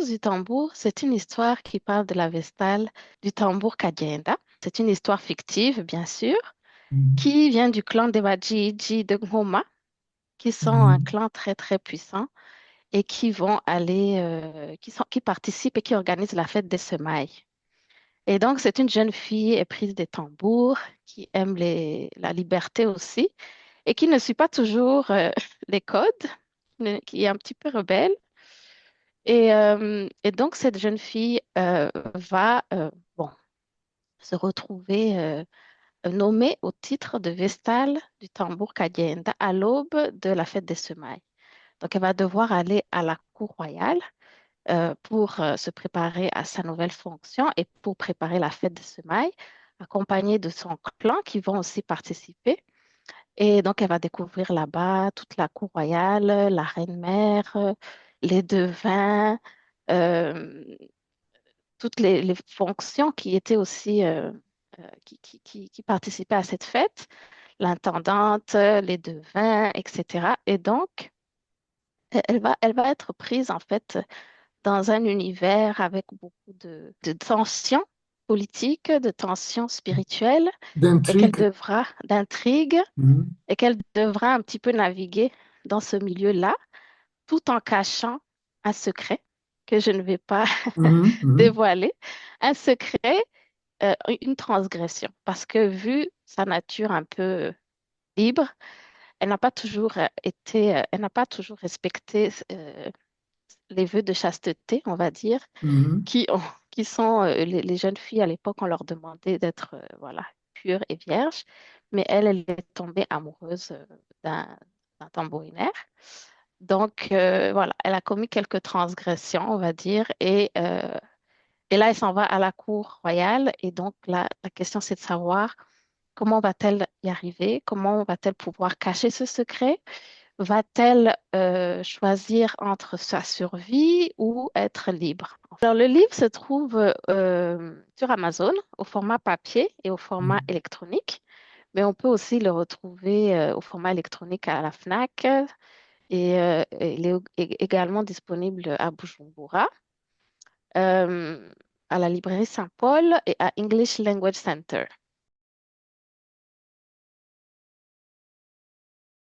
Rose du tambour, c'est une histoire qui parle de la Vestale du tambour Kadienda. C'est une histoire fictive, bien sûr, Mhm. qui vient du clan des Wajiji de Ngoma, qui sont un Mhm. clan très, très puissant et qui vont aller, qui participent et qui organisent la fête des semailles. Et donc, c'est une jeune fille éprise des tambours, qui aime la liberté aussi et qui ne suit pas toujours les codes, qui est un petit peu rebelle. Et donc, cette jeune fille va bon, se retrouver nommée au titre de Vestale du tambour Kadienda à l'aube de la fête des semailles. Donc, elle va devoir aller à la cour royale pour se préparer à sa nouvelle fonction et pour préparer la fête des semailles, accompagnée de son clan qui vont aussi participer. Et donc, elle va découvrir là-bas toute la cour royale, la reine-mère, les devins, euh, toutes les fonctions qui étaient aussi, qui participaient à cette fête, l'intendante, les devins, etc. Et donc, elle va être prise en fait dans un univers avec beaucoup de tensions politiques, de tensions spirituelles, et qu'elle D'intrigue. devra, d'intrigues, Mhm. et qu'elle devra un petit peu naviguer dans ce milieu-là, tout en cachant un secret que je ne vais pas Mhm. Mhm. dévoiler, un secret, une transgression, parce que vu sa nature un peu libre, elle n'a pas toujours elle n'a pas toujours respecté les vœux de chasteté, on va dire, Mhm. qui, ont- qui sont les jeunes filles à l'époque, on leur demandait d'être voilà, pures et vierges, mais elle est tombée amoureuse d'un tambourinaire. Donc voilà, elle a commis quelques transgressions, on va dire, et là, elle s'en va à la cour royale. Et donc, la question, c'est de savoir comment va-t-elle y arriver? Comment va-t-elle pouvoir cacher ce secret? Va-t-elle choisir entre sa survie ou être libre? Alors, le livre se trouve sur Amazon au format papier et au format Mhm. électronique, mais on peut aussi le retrouver au format électronique à la FNAC et il est également disponible à Bujumbura, euh, à la librairie Saint-Paul et à English Language Center.